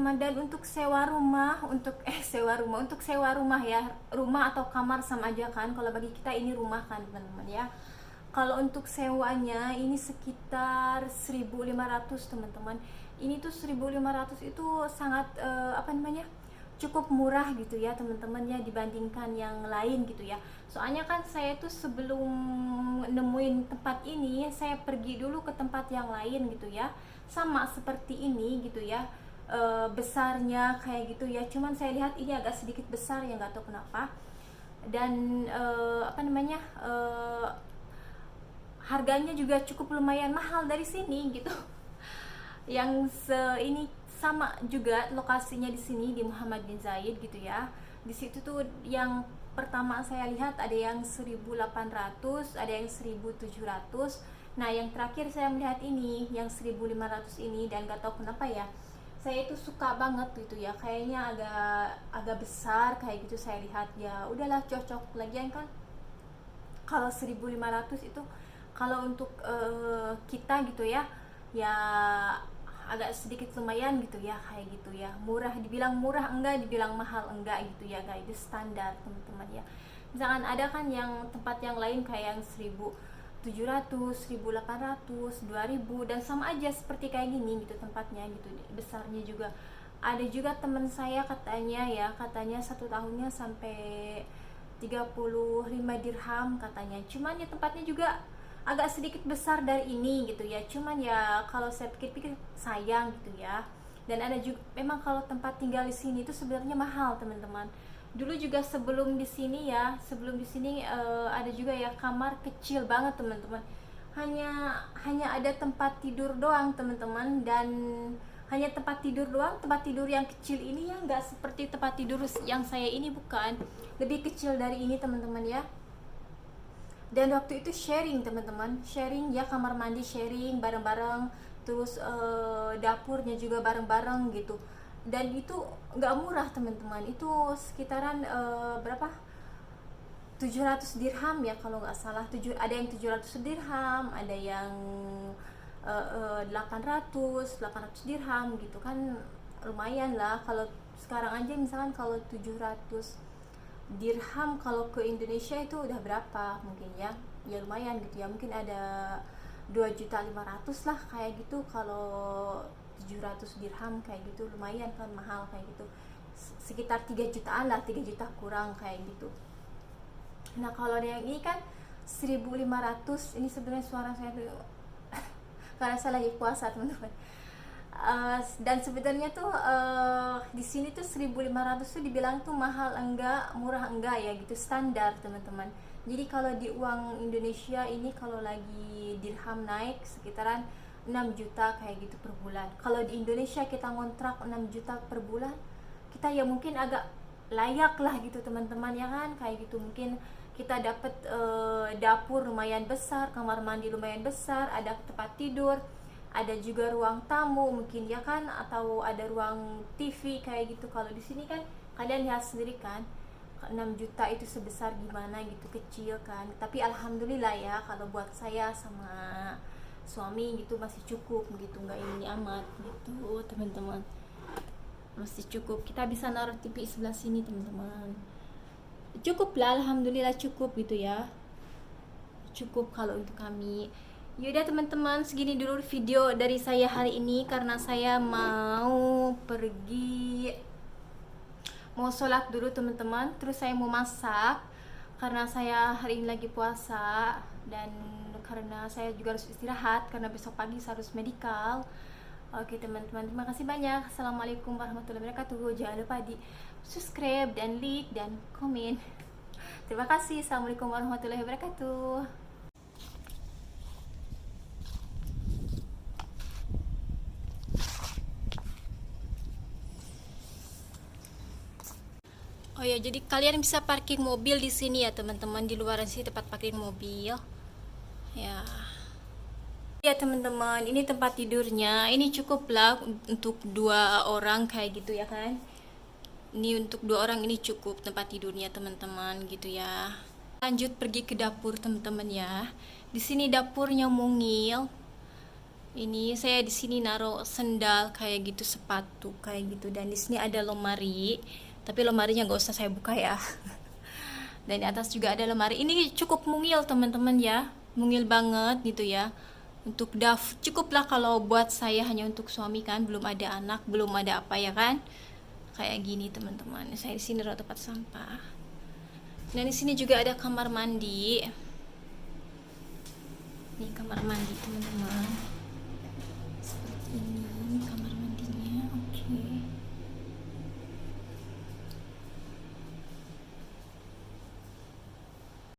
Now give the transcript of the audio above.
teman-teman. Dan untuk sewa rumah, untuk sewa rumah ya, rumah atau kamar sama aja kan, kalau bagi kita ini rumah kan teman-teman ya. Kalau untuk sewanya ini sekitar 1.500 teman-teman. Ini tuh 1.500 itu sangat cukup murah gitu ya teman-teman ya, dibandingkan yang lain gitu ya. Soalnya kan saya tuh sebelum nemuin tempat ini, saya pergi dulu ke tempat yang lain gitu ya, sama seperti ini gitu ya, besarnya kayak gitu ya. Cuman saya lihat ini agak sedikit besar ya, nggak tahu kenapa. Dan harganya juga cukup lumayan mahal dari sini gitu. Ini sama juga lokasinya di sini di Muhammad bin Zaid gitu ya. Di situ tuh yang pertama saya lihat ada yang 1.800, ada yang 1.700. Nah, yang terakhir saya melihat ini yang 1.500 ini, dan gak tahu kenapa ya, saya itu suka banget gitu ya. Kayaknya agak besar kayak gitu, saya lihat ya udahlah cocok. Lagian kan kalau 1.500 itu kalau untuk kita gitu ya, ya agak sedikit lumayan gitu ya, kayak gitu ya. Murah, dibilang murah enggak, dibilang mahal enggak gitu ya guys, itu standar teman-teman ya. Misalkan ada kan yang tempat yang lain kayak yang 1.700, 1.800, 2.000, dan sama aja seperti kayak gini gitu tempatnya gitu, besarnya juga. Ada juga teman saya katanya 1 tahunnya sampai 35 dirham katanya. Cuman ya tempatnya juga agak sedikit besar dari ini gitu ya. Cuman ya kalau saya pikir-pikir sayang gitu ya. Dan ada juga memang kalau tempat tinggal di sini itu sebenarnya mahal teman-teman. Dulu juga sebelum di sini ada juga ya kamar kecil banget teman-teman. Hanya ada tempat tidur doang teman-teman, dan hanya tempat tidur doang. Tempat tidur yang kecil ini ya, nggak seperti tempat tidur yang saya ini, bukan, lebih kecil dari ini teman-teman ya. Dan waktu itu sharing teman-teman, sharing ya, kamar mandi sharing bareng-bareng, terus dapurnya juga bareng-bareng gitu. Dan itu nggak murah teman-teman, itu sekitaran berapa, 700 dirham ya kalau nggak salah. Ada yang 700 dirham, ada yang 800 dirham gitu kan. Lumayan lah. Kalau sekarang aja misalkan kalau 700 dirham kalau ke Indonesia itu udah berapa mungkin ya, ya lumayan gitu ya, mungkin ada 2.500.000 lah kayak gitu. Kalau 700 dirham kayak gitu lumayan kan, mahal kayak gitu, sekitar 3 jutaan lah, 3 juta kurang kayak gitu. Nah, kalau yang ini kan 1.500, ini sebenarnya suara saya tuh karena saya lagi puasa teman-teman. Dan sebenarnya tuh di sini tuh 1.500 tuh dibilang tuh mahal enggak, murah enggak ya gitu, standar teman-teman. Jadi kalau di uang Indonesia ini, kalau lagi dirham naik sekitaran 6 juta kayak gitu per bulan. Kalau di Indonesia kita ngontrak 6 juta per bulan, kita ya mungkin agak layak lah gitu teman-teman ya kan, kayak gitu. Mungkin kita dapat dapur lumayan besar, kamar mandi lumayan besar, ada tempat tidur, ada juga ruang tamu mungkin ya kan, atau ada ruang TV kayak gitu. Kalau di sini kan kalian lihat sendiri kan, 6 juta itu sebesar gimana gitu, kecil kan. Tapi alhamdulillah ya, kalau buat saya sama suami gitu masih cukup gitu, nggak ini amat gitu teman-teman, masih cukup. Kita bisa naruh TV sebelah sini teman-teman, cukup lah, alhamdulillah cukup gitu ya, cukup kalau untuk kami. Yaudah teman-teman, segini dulu video dari saya hari ini, karena saya mau pergi, mau sholat dulu teman-teman, terus saya mau masak karena saya hari ini lagi puasa, dan karena saya juga harus istirahat karena besok pagi saya harus medikal. Oke teman-teman, terima kasih banyak. Assalamualaikum warahmatullahi wabarakatuh. Jangan lupa di subscribe dan like dan komen. Terima kasih. Assalamualaikum warahmatullahi wabarakatuh. Oh ya, jadi kalian bisa parkir mobil di sini ya teman-teman, di luaran sini tempat parkir mobil. Ya. Ya teman-teman, ini tempat tidurnya. Ini cukup lah untuk 2 orang kayak gitu ya kan. Ini untuk 2 orang ini cukup tempat tidurnya teman-teman gitu ya. Lanjut pergi ke dapur teman-teman ya. Di sini dapurnya mungil. Ini saya di sini naruh sendal kayak gitu, sepatu kayak gitu, dan di sini ada lemari. Tapi lemarinya nggak usah saya buka ya. Dan di atas juga ada lemari. Ini cukup mungil teman-teman ya, mungil banget gitu ya. Untuk cukuplah kalau buat saya, hanya untuk suami kan, belum ada anak, belum ada apa ya kan. Kayak gini teman-teman. Saya di sini naruh tempat sampah. Dan di sini juga ada kamar mandi. Ini kamar mandi teman-teman.